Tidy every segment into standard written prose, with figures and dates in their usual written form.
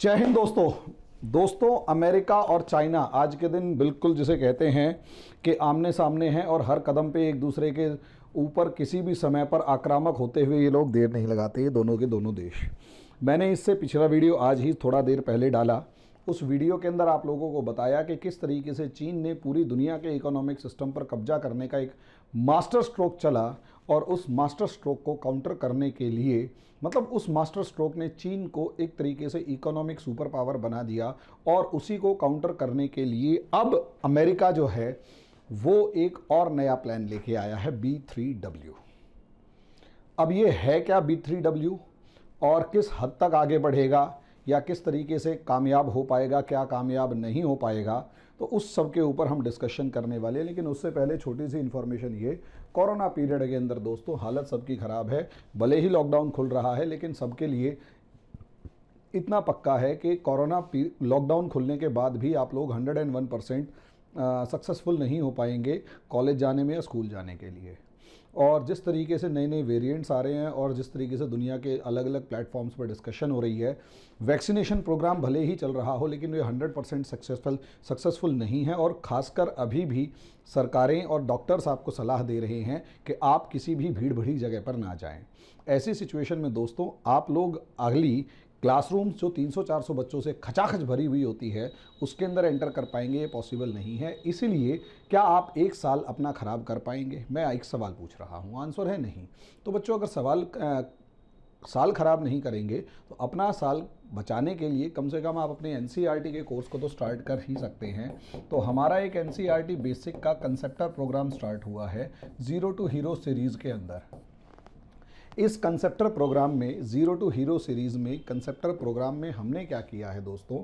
जय हिंद दोस्तों अमेरिका और चाइना आज के दिन बिल्कुल जिसे कहते हैं कि आमने सामने हैं और हर कदम पे एक दूसरे के ऊपर किसी भी समय पर आक्रामक होते हुए ये लोग देर नहीं लगाते। ये दोनों के दोनों देश। मैंने इससे पिछला वीडियो आज ही थोड़ा देर पहले डाला। उस वीडियो के अंदर आप लोगों को बताया कि किस तरीके से चीन ने पूरी दुनिया के इकोनॉमिक सिस्टम पर कब्जा करने का एक मास्टर स्ट्रोक चला और उस मास्टर स्ट्रोक को काउंटर करने के लिए उस मास्टर स्ट्रोक ने चीन को एक तरीके से इकोनॉमिक सुपर पावर बना दिया। और उसी को काउंटर करने के लिए अब अमेरिका जो है वो एक और नया प्लान लेके आया है, B3W। अब ये है क्या B3W और किस हद तक आगे बढ़ेगा या किस तरीके से कामयाब हो पाएगा, क्या कामयाब नहीं हो पाएगा, तो उस सब के ऊपर हम डिस्कशन करने वाले हैं। लेकिन उससे पहले छोटी सी इन्फॉर्मेशन, ये कोरोना पीरियड के अंदर दोस्तों हालत सबकी ख़राब है। भले ही लॉकडाउन खुल रहा है लेकिन सबके लिए इतना पक्का है कि लॉकडाउन खुलने के बाद भी आप लोग 101% सक्सेसफुल नहीं हो पाएंगे कॉलेज जाने में या स्कूल जाने के लिए। और जिस तरीके से नए नए वेरिएंट्स आ रहे हैं और जिस तरीके से दुनिया के अलग अलग प्लेटफॉर्म्स पर डिस्कशन हो रही है, वैक्सीनेशन प्रोग्राम भले ही चल रहा हो लेकिन ये 100% सक्सेसफुल नहीं है। और ख़ासकर अभी भी सरकारें और डॉक्टर्स आपको सलाह दे रहे हैं कि आप किसी भी भीड़ भरी जगह पर ना जाएं। ऐसी सिचुएशन में दोस्तों आप लोग अगली क्लासरूम्स जो 300-400 बच्चों से खचाखच भरी हुई होती है उसके अंदर एंटर कर पाएंगे, ये पॉसिबल नहीं है। इसीलिए क्या आप एक साल अपना ख़राब कर पाएंगे? मैं एक सवाल पूछ रहा हूँ, आंसर है नहीं। तो बच्चों अगर साल ख़राब नहीं करेंगे तो अपना साल बचाने के लिए कम से कम आप अपने NCERT के कोर्स को तो स्टार्ट कर ही सकते हैं। तो हमारा एक NCERT बेसिक का कंसेप्टर प्रोग्राम स्टार्ट हुआ है ज़ीरो टू हीरो सीरीज़ के अंदर। इस कंसेप्टर प्रोग्राम में ज़ीरो टू हीरो सीरीज़ में कंसेप्टर प्रोग्राम में हमने क्या किया है दोस्तों,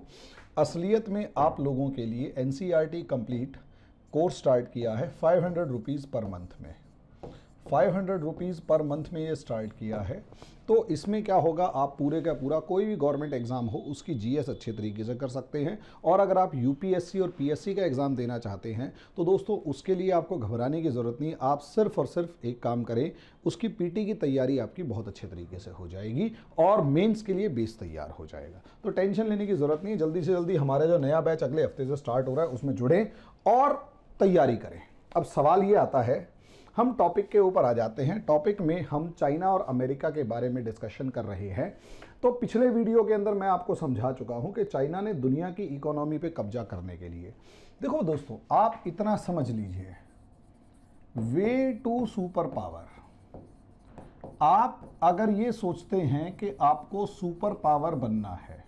असलियत में आप लोगों के लिए NCERT कंप्लीट कोर्स स्टार्ट किया है 500 रुपीज़ पर मंथ में। 500 रुपीज़ पर मंथ में ये स्टार्ट किया है। तो इसमें क्या होगा, आप पूरे का पूरा कोई भी गवर्नमेंट एग्ज़ाम हो उसकी GS अच्छे तरीके से कर सकते हैं। और अगर आप UPSC और PSC का एग्ज़ाम देना चाहते हैं तो दोस्तों उसके लिए आपको घबराने की ज़रूरत नहीं। आप सिर्फ और सिर्फ एक काम करें, उसकी PT की तैयारी आपकी बहुत अच्छे तरीके से हो जाएगी और मेंस के लिए बेस तैयार हो जाएगा। तो टेंशन लेने की ज़रूरत नहीं। जल्दी से जल्दी हमारा जो नया बैच अगले हफ्ते से स्टार्ट हो रहा है उसमें जुड़ें और तैयारी करें। अब सवाल ये आता है, हम टॉपिक के ऊपर आ जाते हैं। टॉपिक में हम चाइना और अमेरिका के बारे में डिस्कशन कर रहे हैं। तो पिछले वीडियो के अंदर मैं आपको समझा चुका हूं कि चाइना ने दुनिया की इकोनॉमी पे कब्जा करने के लिए, देखो दोस्तों आप इतना समझ लीजिए, वे टू सुपर पावर। आप अगर ये सोचते हैं कि आपको सुपर पावर बनना है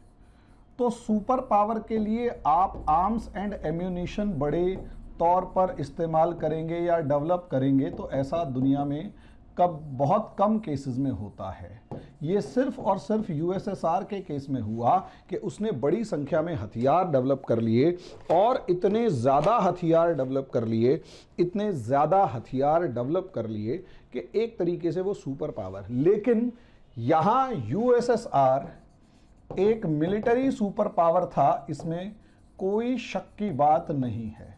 तो सुपर पावर के लिए आप आर्म्स एंड एम्यूनिशन बड़े तौर पर इस्तेमाल करेंगे या डेवलप करेंगे, तो ऐसा दुनिया में बहुत कम केसेस में होता है। ये सिर्फ और सिर्फ USSR के केस में हुआ कि उसने बड़ी संख्या में हथियार डेवलप कर लिए और इतने ज़्यादा हथियार डेवलप कर लिए कि एक तरीके से वो सुपर पावर। लेकिन यहाँ USSR एक मिलिट्री सुपर पावर था, इसमें कोई शक की बात नहीं है।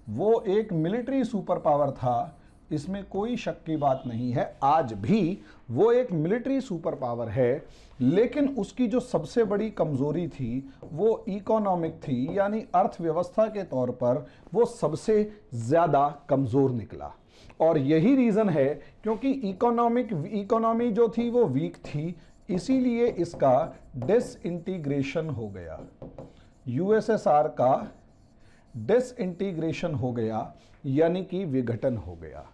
वो एक मिलिट्री सुपर पावर था, इसमें कोई शक की बात नहीं है। आज भी वो एक मिलिट्री सुपर पावर है, लेकिन उसकी जो सबसे बड़ी कमजोरी थी वो इकोनॉमिक थी, यानी अर्थव्यवस्था के तौर पर वो सबसे ज्यादा कमजोर निकला। और यही रीजन है क्योंकि इकोनॉमी जो थी वो वीक थी, इसीलिए इसका डिसइंटीग्रेशन हो गया। USSR का डिसइंटीग्रेशन हो गया, यानी कि विघटन हो गया।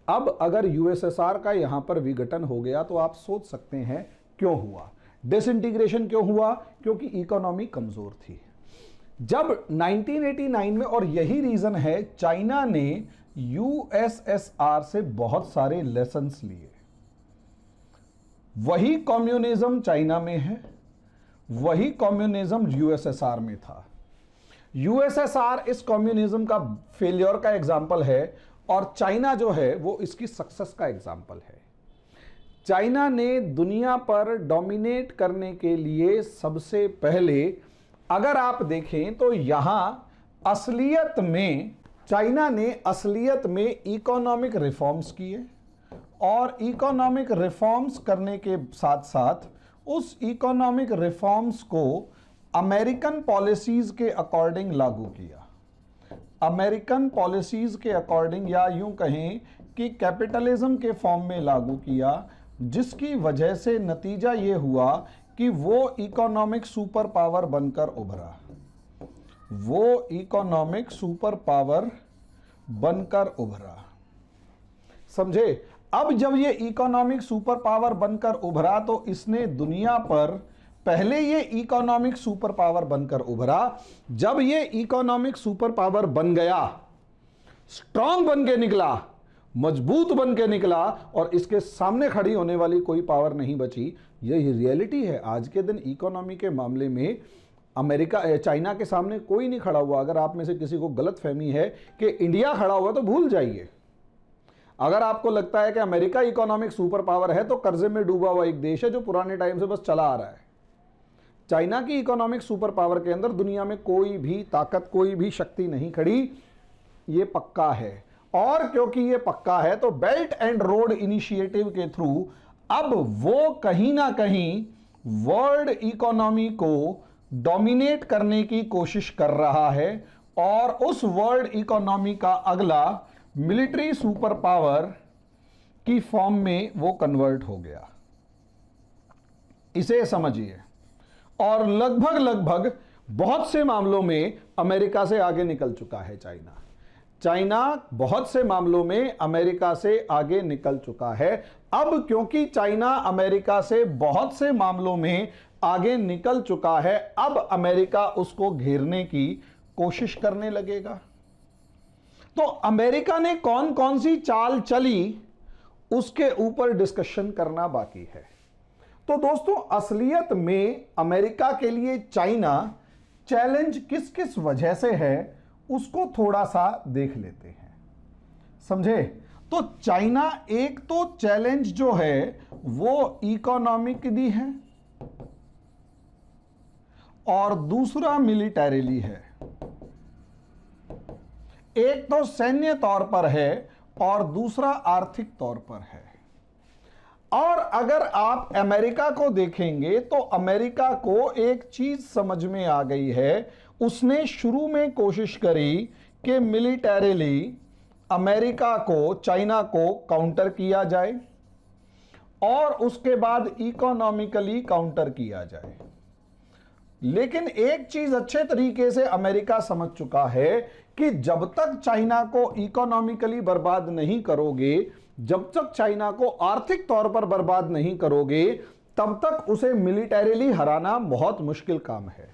अब अगर USSR का यहां पर विघटन हो गया तो आप सोच सकते हैं क्यों हुआ डिसइंटीग्रेशन, क्यों हुआ? क्योंकि इकोनॉमी कमजोर थी। जब 1989 में, और यही रीजन है, चाइना ने USSR से बहुत सारे लेसन्स लिए। वही कम्युनिज्म चाइना में है, वही कम्युनिज्म USSR में था। USSR इस कम्युनिज्म का फेलियर का एग्जाम्पल है और चाइना जो है वो इसकी सक्सेस का एग्जाम्पल है। चाइना ने दुनिया पर डोमिनेट करने के लिए सबसे पहले, अगर आप देखें तो यहां असलियत में चाइना ने असलियत में इकोनॉमिक रिफॉर्म्स किए और इकोनॉमिक रिफॉर्म्स करने के साथ साथ उस इकोनॉमिक रिफॉर्म्स को अमेरिकन पॉलिसीज के अकॉर्डिंग लागू किया। अमेरिकन पॉलिसीज के अकॉर्डिंग, या यूं कहें कि कैपिटलिज्म के फॉर्म में लागू किया, जिसकी वजह से नतीजा यह हुआ कि वो इकोनॉमिक सुपर पावर बनकर उभरा। वो इकोनॉमिक सुपर पावर बनकर उभरा, समझे। अब जब ये इकोनॉमिक सुपर पावर बनकर उभरा तो इसने दुनिया पर, पहले ये इकोनॉमिक सुपर पावर बनकर उभरा, जब ये इकोनॉमिक सुपर पावर बन गया, स्ट्रांग बन के निकला, मजबूत बन के निकला, और इसके सामने खड़ी होने वाली कोई पावर नहीं बची। यही रियलिटी है। आज के दिन इकोनॉमी के मामले में अमेरिका, चाइना के सामने कोई नहीं खड़ा हुआ। अगर आप में से किसी को गलत फहमी है कि इंडिया खड़ा हुआ तो भूल जाइए। अगर आपको लगता है कि अमेरिका इकोनॉमिक सुपर पावर है तो कर्जे में डूबा हुआ एक देश है जो पुराने टाइम से बस चला आ रहा है। चाइना की इकोनॉमिक सुपर पावर के अंदर दुनिया में कोई भी ताकत, कोई भी शक्ति नहीं खड़ी, ये पक्का है। और क्योंकि ये पक्का है तो बेल्ट एंड रोड इनिशिएटिव के थ्रू अब वो कहीं ना कहीं वर्ल्ड इकोनॉमी को डोमिनेट करने की कोशिश कर रहा है, और उस वर्ल्ड इकोनॉमी का अगला मिलिट्री सुपर पावर की फॉर्म में वो कन्वर्ट हो गया। इसे समझिए। और लगभग बहुत से मामलों में अमेरिका से आगे निकल चुका है चाइना। चाइना बहुत से मामलों में अमेरिका से आगे निकल चुका है। अब क्योंकि चाइना अमेरिका से बहुत से मामलों में आगे निकल चुका है, अब अमेरिका उसको घेरने की कोशिश करने लगेगा। तो अमेरिका ने कौन कौन सी चाल चली, उसके ऊपर डिस्कशन करना बाकी है। तो दोस्तों, असलियत में अमेरिका के लिए चाइना चैलेंज किस किस वजह से है, उसको थोड़ा सा देख लेते हैं, समझे। तो चाइना, एक तो चैलेंज जो है वो इकोनॉमिकली है और दूसरा मिलिटरीली है। एक तो सैन्य तौर पर है और दूसरा आर्थिक तौर पर है। और अगर आप अमेरिका को देखेंगे तो अमेरिका को एक चीज समझ में आ गई है। उसने शुरू में कोशिश करी कि मिलिटरीली अमेरिका को, चाइना को काउंटर किया जाए और उसके बाद इकोनॉमिकली काउंटर किया जाए। लेकिन एक चीज अच्छे तरीके से अमेरिका समझ चुका है कि जब तक चाइना को इकोनॉमिकली बर्बाद नहीं करोगे, जब तक चाइना को आर्थिक तौर पर बर्बाद नहीं करोगे, तब तक उसे मिलिटरीली हराना बहुत मुश्किल काम है।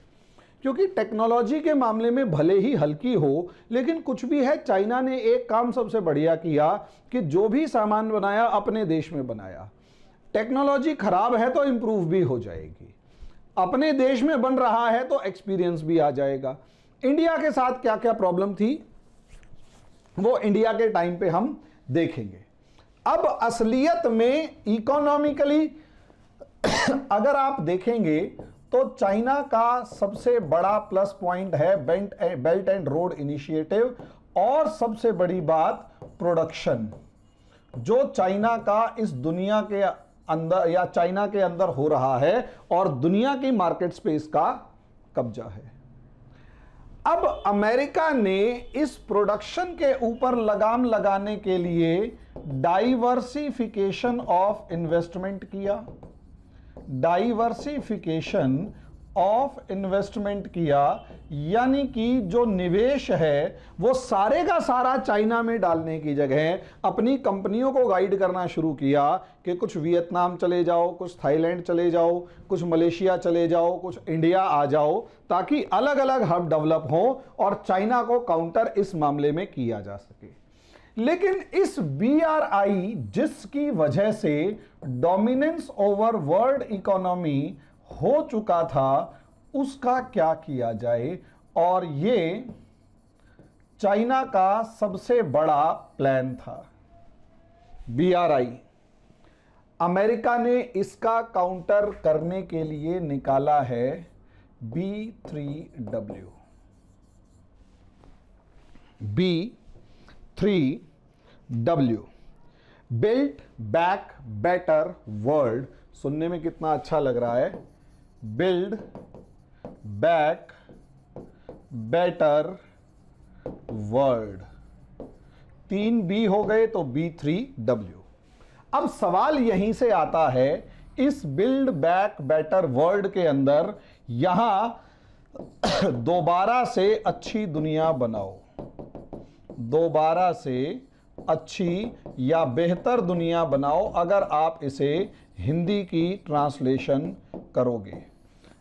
क्योंकि टेक्नोलॉजी के मामले में भले ही हल्की हो, लेकिन कुछ भी है, चाइना ने एक काम सबसे बढ़िया किया कि जो भी सामान बनाया अपने देश में बनाया। टेक्नोलॉजी खराब है तो इंप्रूव भी हो जाएगी, अपने देश में बन रहा है तो एक्सपीरियंस भी आ जाएगा। इंडिया के साथ क्या क्या प्रॉब्लम थी वो इंडिया के टाइम पे हम देखेंगे। अब असलियत में इकोनॉमिकली अगर आप देखेंगे तो चाइना का सबसे बड़ा प्लस पॉइंट है बेल्ट एंड रोड इनिशिएटिव, और सबसे बड़ी बात प्रोडक्शन, जो चाइना का इस दुनिया के अंदर या चाइना के अंदर हो रहा है और दुनिया की मार्केट स्पेस का कब्जा है। अब अमेरिका ने इस प्रोडक्शन के ऊपर लगाम लगाने के लिए डाइवर्सिफिकेशन ऑफ इन्वेस्टमेंट किया। डाइवर्सिफिकेशन ऑफ इन्वेस्टमेंट किया, यानी कि जो निवेश है वो सारे का सारा चाइना में डालने की जगह अपनी कंपनियों को गाइड करना शुरू किया कि कुछ वियतनाम चले जाओ, कुछ थाईलैंड चले जाओ, कुछ मलेशिया चले जाओ, कुछ इंडिया आ जाओ, ताकि अलग अलग हब डेवलप हो और चाइना को काउंटर इस मामले में किया जा सके। लेकिन इस BRI जिसकी वजह से डोमिनेंस ओवर वर्ल्ड इकोनॉमी हो चुका था, उसका क्या किया जाए, और ये चाइना का सबसे बड़ा प्लान था। BRI अमेरिका ने इसका काउंटर करने के लिए निकाला है B3W। B3W build back better world. सुनने में कितना अच्छा लग रहा है, build back better world. 3 B हो गए तो B3W। अब सवाल यहीं से आता है, इस बिल्ड बैक बेटर वर्ल्ड के अंदर यहां दोबारा से अच्छी दुनिया बनाओ, दोबारा से अच्छी या बेहतर दुनिया बनाओ, अगर आप इसे हिंदी की ट्रांसलेशन करोगे।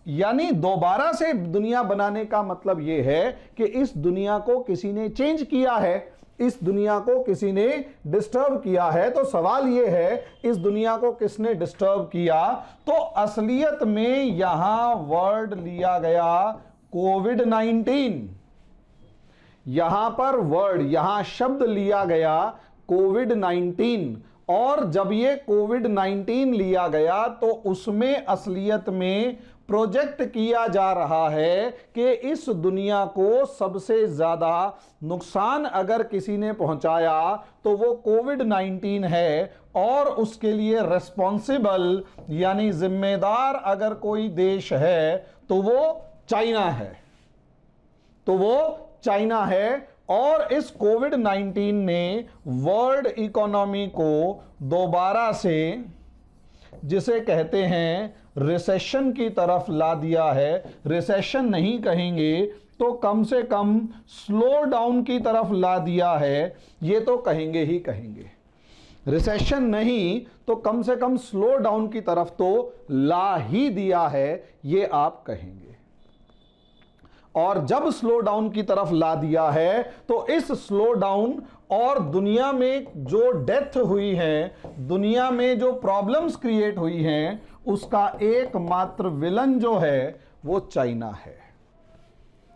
यानी दोबारा से दुनिया बनाने का मतलब यह है कि इस दुनिया को किसी ने चेंज किया है, इस दुनिया को किसी ने डिस्टर्ब किया है। तो सवाल यह है, इस दुनिया को किसने डिस्टर्ब किया? तो असलियत में यहां वर्ड लिया गया कोविड-19। यहां पर वर्ड, यहां शब्द लिया गया कोविड-19। और जब ये कोविड-19 लिया गया तो उसमें असलियत में प्रोजेक्ट किया जा रहा है कि इस दुनिया को सबसे ज्यादा नुकसान अगर किसी ने पहुंचाया तो वो कोविड-19 है, और उसके लिए रेस्पॉन्सिबल यानी जिम्मेदार अगर कोई देश है तो वो चाइना है, तो वो चाइना है। और इस कोविड-19 ने वर्ल्ड इकोनॉमी को दोबारा से, जिसे कहते हैं रिसेशन की तरफ ला दिया है। रिसेशन नहीं कहेंगे तो कम से कम स्लो डाउन की तरफ ला दिया है, ये तो कहेंगे ही कहेंगे। रिसेशन नहीं तो कम से कम स्लो डाउन की तरफ तो ला ही दिया है, ये आप कहेंगे। और जब स्लो डाउन की तरफ ला दिया है तो इस स्लो डाउन और दुनिया में जो डेथ हुई है, दुनिया में जो प्रॉब्लम्स क्रिएट हुई हैं, उसका एकमात्र विलन जो है वो चाइना है।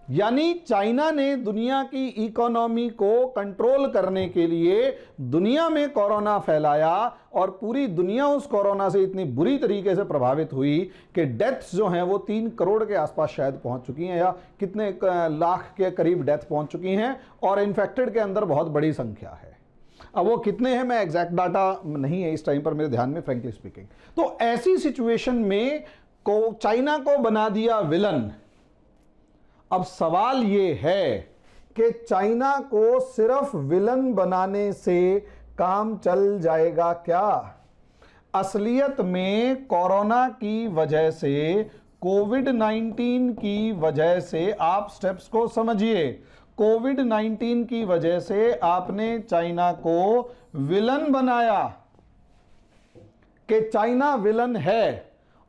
यानी चाइना ने दुनिया की इकोनॉमी को कंट्रोल करने के लिए दुनिया में कोरोना फैलाया, और पूरी दुनिया उस कोरोना से इतनी बुरी तरीके से प्रभावित हुई कि डेथ्स जो हैं वो 3 करोड़ के आसपास शायद पहुंच चुकी हैं, या कितने लाख के करीब डेथ पहुंच चुकी हैं, और इन्फेक्टेड के अंदर बहुत बड़ी संख्या है। अब वो कितने हैं, मैं एग्जैक्ट डाटा नहीं है इस टाइम पर मेरे ध्यान में, फ्रेंकली स्पीकिंग। तो ऐसी सिचुएशन में चाइना को बना दिया विलन। अब सवाल यह है कि चाइना को सिर्फ विलन बनाने से काम चल जाएगा क्या? असलियत में कोरोना की वजह से, कोविड-19 की वजह से, आप स्टेप्स को समझिए, कोविड-19 की वजह से आपने चाइना को विलन बनाया कि चाइना विलन है।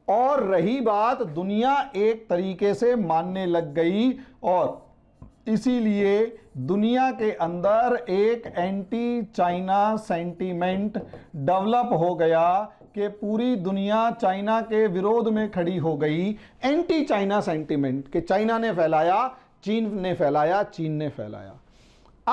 और रही बात, दुनिया एक तरीके से मानने लग गई, और इसीलिए दुनिया के अंदर एक एंटी चाइना सेंटीमेंट डेवलप हो गया कि पूरी दुनिया चाइना के विरोध में खड़ी हो गई। एंटी चाइना सेंटीमेंट कि चाइना ने फैलाया, चीन ने फैलाया, चीन ने फैलाया।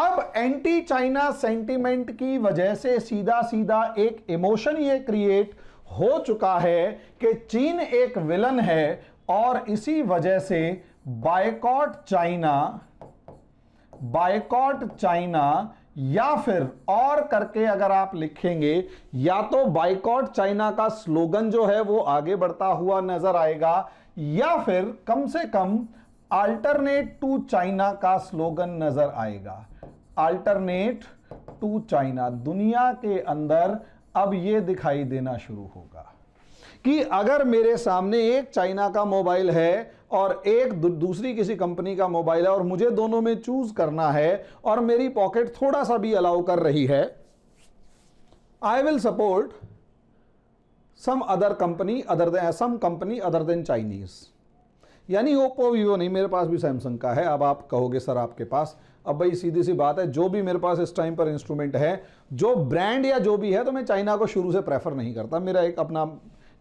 अब एंटी चाइना सेंटीमेंट की वजह से सीधा सीधा एक इमोशन ये क्रिएट हो चुका है कि चीन एक विलन है, और इसी वजह से बायकॉट चाइना, या फिर और करके अगर आप लिखेंगे, या तो बायकॉट चाइना का स्लोगन जो है वो आगे बढ़ता हुआ नजर आएगा, या फिर कम से कम अल्टरनेट टू चाइना का स्लोगन नजर आएगा। अल्टरनेट टू चाइना दुनिया के अंदर अब यह दिखाई देना शुरू होगा कि अगर मेरे सामने एक चाइना का मोबाइल है और एक दूसरी किसी कंपनी का मोबाइल है, और मुझे दोनों में चूज करना है, और मेरी पॉकेट थोड़ा सा भी अलाउ कर रही है, I will support some company other than Chinese. यानी ओप्पो वीवो नहीं, मेरे पास भी सैमसंग का है। अब आप कहोगे सर आपके पास, अब भाई सीधी सी बात है, जो भी मेरे पास इस टाइम पर इंस्ट्रूमेंट है, जो ब्रांड या जो भी है, तो मैं चाइना को शुरू से प्रेफर नहीं करता। मेरा एक अपना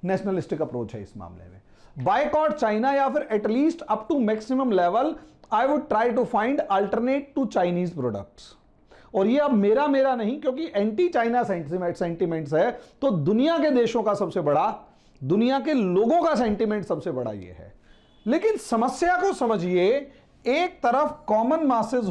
नेशनलिस्टिक अप्रोच है इस मामले में। बायकॉट चाइना, या फिर at least up to maximum level I would try to find alternate to Chinese products. और ये अब मेरा नहीं, क्योंकि एंटी चाइना सेंटीमेंट्स है, तो दुनिया के देशों का सबसे बड़ा, दुनिया के लोगों का सेंटीमेंट सबसे बड़ा ये है। लेकिन समस्या को समझिए, एक तरफ कॉमन मासेस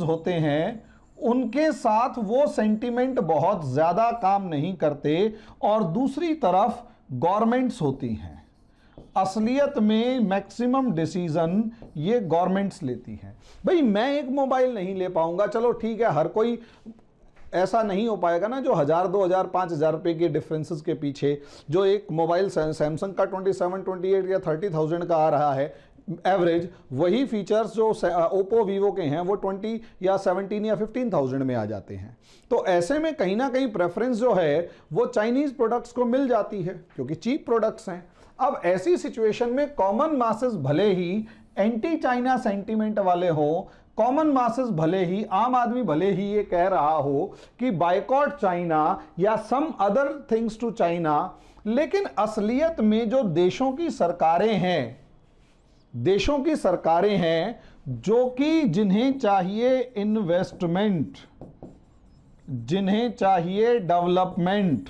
होते हैं, उनके साथ वो सेंटीमेंट बहुत ज्यादा काम नहीं करते, और दूसरी तरफ गवर्नमेंट्स होती हैं। असलियत में मैक्सिमम डिसीजन ये गवर्नमेंट्स लेती हैं। भाई मैं एक मोबाइल नहीं ले पाऊंगा, चलो ठीक है, हर कोई ऐसा नहीं हो पाएगा ना जो 1000 2000 5000 रुपए के डिफरेंसेस के पीछे जो एक मोबाइल सैमसंग का 27 28 या 30,000 का आ रहा है एवरेज, वही फीचर्स जो ओप्पो वीवो के हैं वो 20 या 17 या 15,000 में आ जाते हैं। तो ऐसे में कहीं ना कहीं प्रेफरेंस जो है वो चाइनीज प्रोडक्ट्स को मिल जाती है क्योंकि चीप प्रोडक्ट्स हैं। अब ऐसी सिचुएशन में कॉमन मासेस भले ही एंटी चाइना सेंटीमेंट वाले हों, कॉमन मासेस भले ही, आम आदमी भले ही ये कह रहा हो कि बायकॉट चाइना या some other things to China, लेकिन असलियत में जो देशों की सरकारें हैं जो कि जिन्हें चाहिए इन्वेस्टमेंट, जिन्हें चाहिए डेवलपमेंट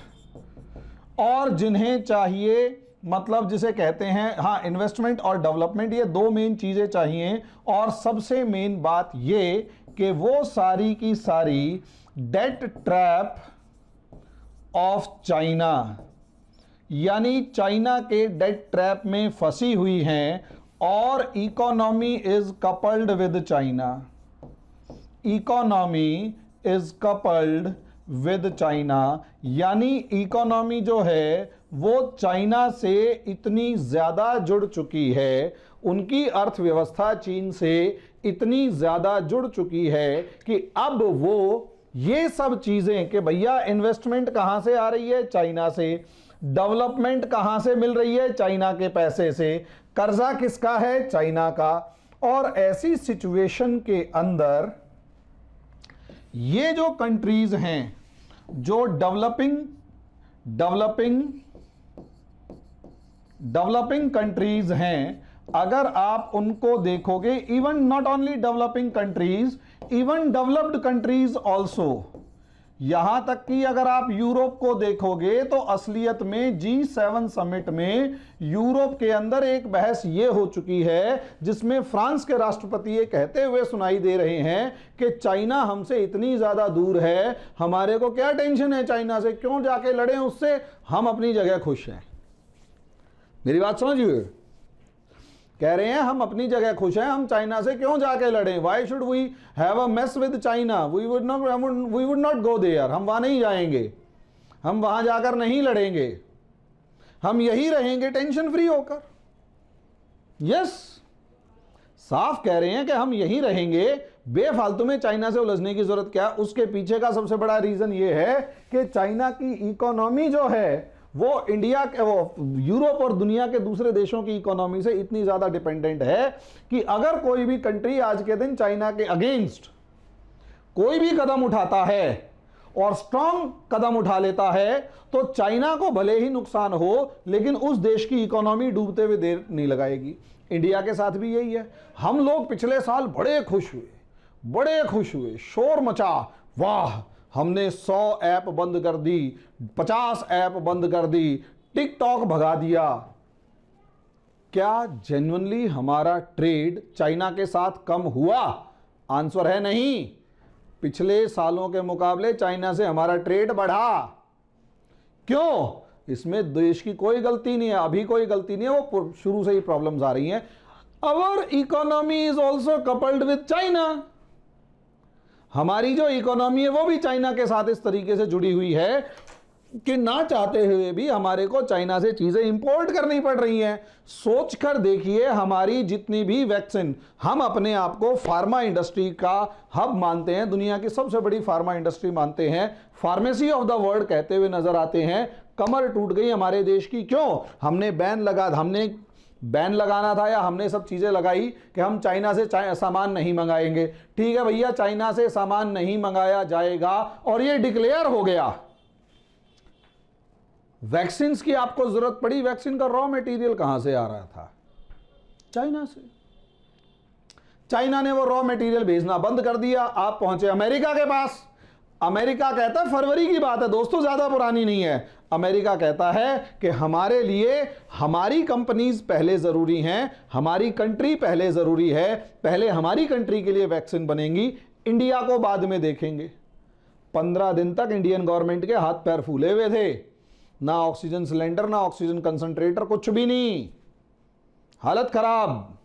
और जिन्हें चाहिए मतलब जिसे कहते हैं, हाँ, इन्वेस्टमेंट और डेवलपमेंट, ये दो मेन चीजें चाहिए। और सबसे मेन बात ये कि वो सारी की सारी डेट ट्रैप ऑफ चाइना, यानी चाइना के डेट ट्रैप में फंसी हुई हैं और economy is coupled with China, economy is coupled with China, यानी इकोनॉमी जो है वो चाइना से इतनी ज्यादा जुड़ चुकी है, उनकी अर्थव्यवस्था चीन से इतनी ज्यादा जुड़ चुकी है कि अब वो ये सब चीजें कि भैया इन्वेस्टमेंट कहां से आ रही है, चाइना से, डेवलपमेंट कहां से मिल रही है, चाइना के पैसे से, कर्जा किसका है, चाइना का। और ऐसी सिचुएशन के अंदर ये जो कंट्रीज हैं जो डेवलपिंग कंट्रीज हैं, अगर आप उनको देखोगे, even not only developing countries, even developed countries also, यहां तक कि अगर आप यूरोप को देखोगे तो असलियत में G7 समिट में यूरोप के अंदर एक बहस यह हो चुकी है जिसमें फ्रांस के राष्ट्रपति ये कहते हुए सुनाई दे रहे हैं कि चाइना हमसे इतनी ज्यादा दूर है, हमारे को क्या टेंशन है चाइना से, क्यों जाके लड़ें उससे, हम अपनी जगह खुश हैं। मेरी बात समझिए, कह रहे हैं हम अपनी जगह खुश हैं, हम चाइना से क्यों जाके लड़ें, why should we have a mess with China, we would not go there, हम वहां नहीं जाएंगे, हम वहां जाकर नहीं लड़ेंगे, हम यही रहेंगे टेंशन फ्री होकर। यस, साफ कह रहे हैं कि हम यही रहेंगे, बेफालतू में चाइना से उलझने की जरूरत क्या। उसके पीछे का सबसे बड़ा रीजन यह है कि चाइना की इकोनॉमी जो है वो इंडिया के, वो यूरोप और दुनिया के दूसरे देशों की इकोनॉमी से इतनी ज्यादा डिपेंडेंट है कि अगर कोई भी कंट्री आज के दिन चाइना के अगेंस्ट कोई भी कदम उठाता है और स्ट्रांग कदम उठा लेता है तो चाइना को भले ही नुकसान हो लेकिन उस देश की इकोनॉमी डूबते हुए देर नहीं लगाएगी। इंडिया के साथ भी यही है। हम लोग पिछले साल बड़े खुश हुए, शोर मचा, वाह हमने 100 ऐप बंद कर दी, 50 ऐप बंद कर दी, टिकटॉक भगा दिया। क्या जेन्युइनली हमारा ट्रेड चाइना के साथ कम हुआ? आंसर है नहीं। पिछले सालों के मुकाबले चाइना से हमारा ट्रेड बढ़ा। क्यों? इसमें देश की कोई गलती नहीं है, अभी कोई गलती नहीं है, वो शुरू से ही प्रॉब्लम्स आ रही हैं। Our economy is also coupled with China. हमारी जो इकोनॉमी है वो भी चाइना के साथ इस तरीके से जुड़ी हुई है कि ना चाहते हुए भी हमारे को चाइना से चीजें इंपोर्ट करनी पड़ रही हैं। सोचकर देखिए, हमारी जितनी भी वैक्सीन, हम अपने आप को फार्मा इंडस्ट्री का हब मानते हैं, दुनिया की सबसे बड़ी फार्मा इंडस्ट्री मानते हैं, फार्मेसी ऑफ द वर्ल्ड कहते हुए नजर आते हैं। कमर टूट गई हमारे देश की। क्यों? हमने बैन लगाना था या हमने सब चीजें लगाई कि हम चाइना से सामान नहीं मंगाएंगे। ठीक है भैया, चाइना से सामान नहीं मंगाया जाएगा और ये डिक्लेयर हो गया। वैक्सीन की आपको जरूरत पड़ी, वैक्सीन का रॉ मटेरियल कहां से आ रहा था? चाइना से। चाइना ने वो रॉ मटेरियल भेजना बंद कर दिया। आप पहुंचे अमेरिका के पास। अमेरिका कहता है, फरवरी की बात है दोस्तों, ज्यादा पुरानी नहीं है। अमेरिका कहता है कि हमारे लिए हमारी कंपनीज पहले जरूरी हैं, हमारी कंट्री पहले जरूरी है, पहले हमारी कंट्री के लिए वैक्सीन बनेंगी, इंडिया को बाद में देखेंगे। 15 दिन तक इंडियन गवर्नमेंट के हाथ पैर फूले हुए थे, ना ऑक्सीजन सिलेंडर, ना ऑक्सीजन कंसंट्रेटर, कुछ भी नहीं। हालत खराब।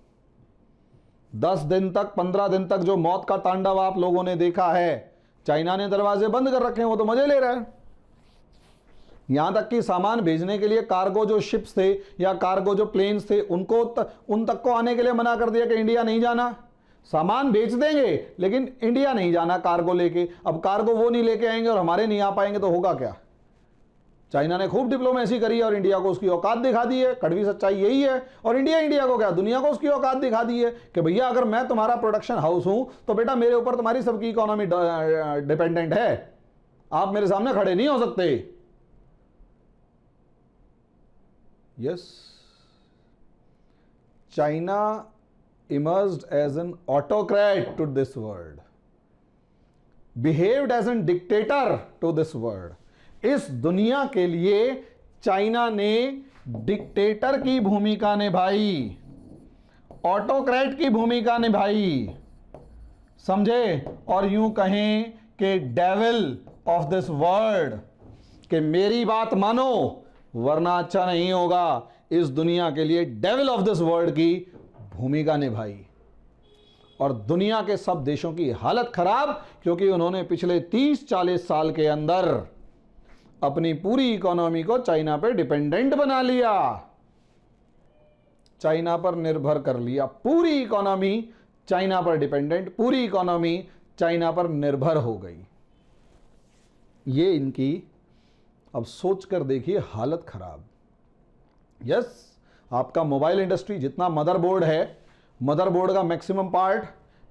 10 दिन तक 15 दिन तक जो मौत का तांडव आप लोगों ने देखा है, चाइना ने दरवाजे बंद कर रखे हैं, वो तो मजे ले रहा है। यहां तक कि सामान भेजने के लिए कार्गो जो शिप्स थे या कार्गो जो प्लेन्स थे, उन तक को आने के लिए मना कर दिया कि इंडिया नहीं जाना। सामान बेच देंगे लेकिन इंडिया नहीं जाना कार्गो लेके। अब कार्गो वो नहीं लेके आएंगे और हमारे नहीं आ पाएंगे तो होगा क्या? चाइना ने खूब डिप्लोमेसी करी है और इंडिया को उसकी औकात दिखा दी है। कड़वी सच्चाई यही है। और इंडिया को क्या, दुनिया को उसकी औकात दिखा दी है कि भैया अगर मैं तुम्हारा प्रोडक्शन हाउस हूं तो बेटा मेरे ऊपर तुम्हारी सबकी इकोनॉमी डिपेंडेंट है, आप मेरे सामने खड़े नहीं हो सकते। Yes, China emerged as an autocrat to this world, behaved as a dictator to this world. इस दुनिया के लिए चाइना ने डिक्टेटर की भूमिका निभाई, ऑटोक्रेट की भूमिका निभाई, समझे? और यूं कहें कि डेविल ऑफ दिस वर्ल्ड, कि मेरी बात मानो वरना अच्छा नहीं होगा। इस दुनिया के लिए डेविल ऑफ दिस वर्ल्ड की भूमिका निभाई। और दुनिया के सब देशों की हालत खराब, क्योंकि उन्होंने पिछले 30-40 साल के अंदर अपनी पूरी इकोनॉमी को चाइना पे डिपेंडेंट बना लिया, चाइना पर निर्भर कर लिया। पूरी इकोनॉमी चाइना पर डिपेंडेंट, पूरी इकोनॉमी चाइना पर निर्भर हो गई। ये इनकी, अब सोच कर देखिए, हालत खराब। यस, आपका मोबाइल इंडस्ट्री जितना मदरबोर्ड है, मदरबोर्ड का मैक्सिमम पार्ट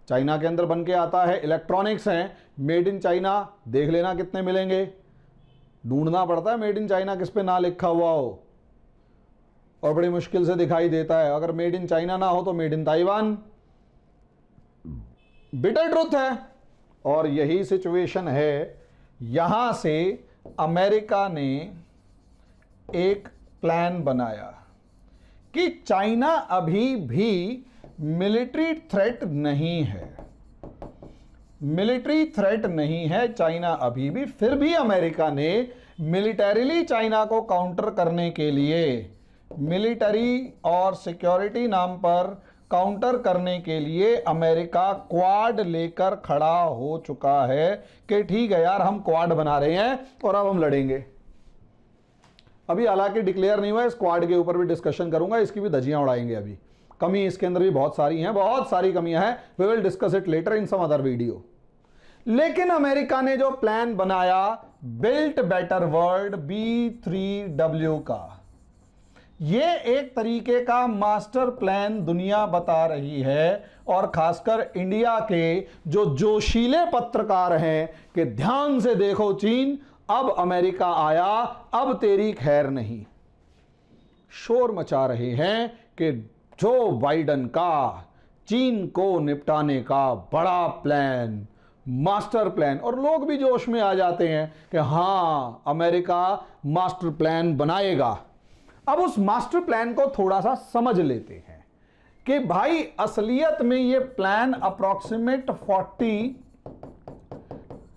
चाइना के अंदर बन के आता है। इलेक्ट्रॉनिक्स हैं मेड इन चाइना, देख लेना कितने मिलेंगे। ढूंढना पड़ता है मेड इन चाइना किस पे ना लिखा हुआ हो, और बड़ी मुश्किल से दिखाई देता है। अगर मेड इन चाइना ना हो तो made in Taiwan. Bitter truth है। और यही सिचुएशन है। यहां से अमेरिका ने एक प्लान बनाया कि चाइना अभी भी मिलिट्री थ्रेट नहीं है, मिलिट्री थ्रेट नहीं है चाइना अभी भी। फिर भी अमेरिका ने मिलिटरीली चाइना को काउंटर करने के लिए, मिलिटरी और सिक्योरिटी नाम पर काउंटर करने के लिए अमेरिका क्वाड लेकर खड़ा हो चुका है कि ठीक है यार, हम क्वाड बना रहे हैं और अब हम लड़ेंगे। अभी हालांकि डिक्लेयर नहीं हुआ, स्क्वाड के ऊपर भी डिस्कशन करूंगा, इसकी भी धज्जियां उड़ाएंगे। अभी कमी इसके अंदर भी बहुत सारी हैं, बहुत सारी कमियां हैं। We will discuss it later in some other video. लेकिन अमेरिका ने जो प्लान बनाया, बिल्ट बेटर वर्ल्ड B3W का, ये एक तरीके का मास्टर प्लान दुनिया बता रही है। और खासकर इंडिया के जो जोशीले पत्रकार हैं कि ध्यान से देखो चीन, अब अमेरिका आया, अब तेरी खैर नहीं, शोर मचा रहे हैं कि जो बाइडन का चीन को निपटाने का बड़ा प्लान, मास्टर प्लान। और लोग भी जोश में आ जाते हैं कि हां, अमेरिका मास्टर प्लान बनाएगा। अब उस मास्टर प्लान को थोड़ा सा समझ लेते हैं कि भाई असलियत में ये प्लान अप्रॉक्सीमेट $40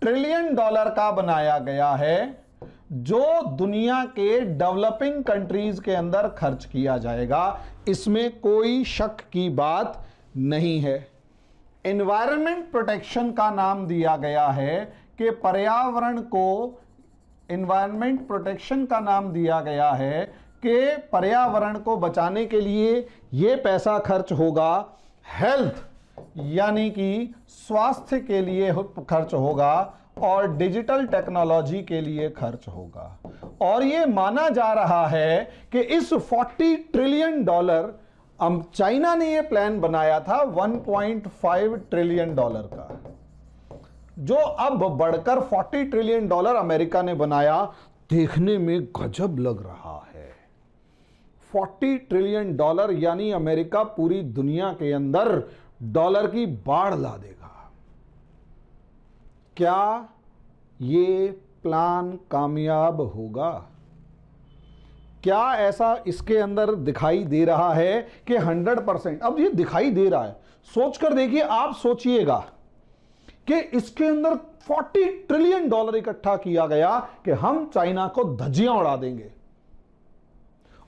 ट्रिलियन का बनाया गया है, जो दुनिया के डेवलपिंग कंट्रीज के अंदर खर्च किया जाएगा। इसमें कोई शक की बात नहीं है। एनवायरनमेंट प्रोटेक्शन का नाम दिया गया है कि पर्यावरण को, एनवायरनमेंट प्रोटेक्शन का नाम दिया गया है कि पर्यावरण को बचाने के लिए यह पैसा खर्च होगा। हेल्थ यानी कि स्वास्थ्य के लिए खर्च होगा और डिजिटल टेक्नोलॉजी के लिए खर्च होगा। और यह माना जा रहा है कि इस $40 ट्रिलियन, चाइना ने यह प्लान बनाया था $1.5 ट्रिलियन का, जो अब बढ़कर $40 ट्रिलियन अमेरिका ने बनाया। देखने में गजब लग रहा है। $40 ट्रिलियन यानी अमेरिका पूरी दुनिया के अंदर डॉलर की बाढ़ ला देगा। क्या ये प्लान कामयाब होगा? क्या ऐसा इसके अंदर दिखाई दे रहा है कि 100%? अब ये दिखाई दे रहा है, सोचकर देखिए, आप सोचिएगा कि इसके अंदर $40 ट्रिलियन इकट्ठा किया गया कि हम चाइना को धज्जियां उड़ा देंगे।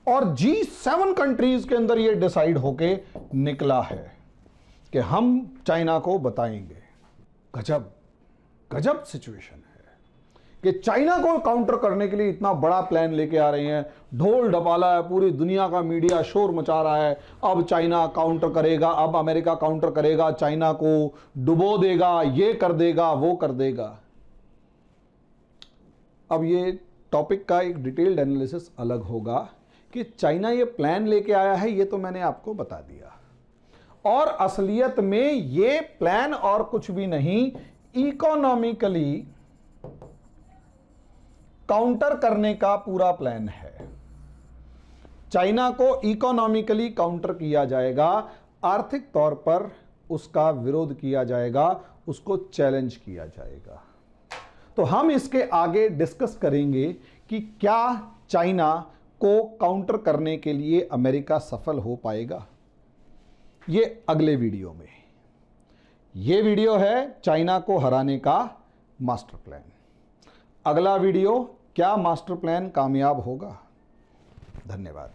और G7 कंट्रीज के अंदर ये डिसाइड होके निकला है कि हम चाइना को बताएंगे। गजब गजब सिचुएशन है कि चाइना को काउंटर करने के लिए इतना बड़ा प्लान लेके आ रहे हैं, ढोल ढपाला है, पूरी दुनिया का मीडिया शोर मचा रहा है। अब चाइना काउंटर करेगा, अब अमेरिका काउंटर करेगा, चाइना को डुबो देगा, ये कर देगा, वो कर देगा। अब ये टॉपिक का एक डिटेल्ड एनालिसिस अलग होगा कि चाइना ये प्लान लेके आया है, ये तो मैंने आपको बता दिया। और असलियत में ये प्लान और कुछ भी नहीं, इकोनॉमिकली काउंटर करने का पूरा प्लान है। चाइना को इकोनॉमिकली काउंटर किया जाएगा, आर्थिक तौर पर उसका विरोध किया जाएगा, उसको चैलेंज किया जाएगा। तो हम इसके आगे डिस्कस करेंगे कि क्या चाइना को काउंटर करने के लिए अमेरिका सफल हो पाएगा, ये अगले वीडियो में। ये वीडियो है चाइना को हराने का मास्टर प्लान। अगला वीडियो, क्या मास्टर प्लान कामयाब होगा। धन्यवाद।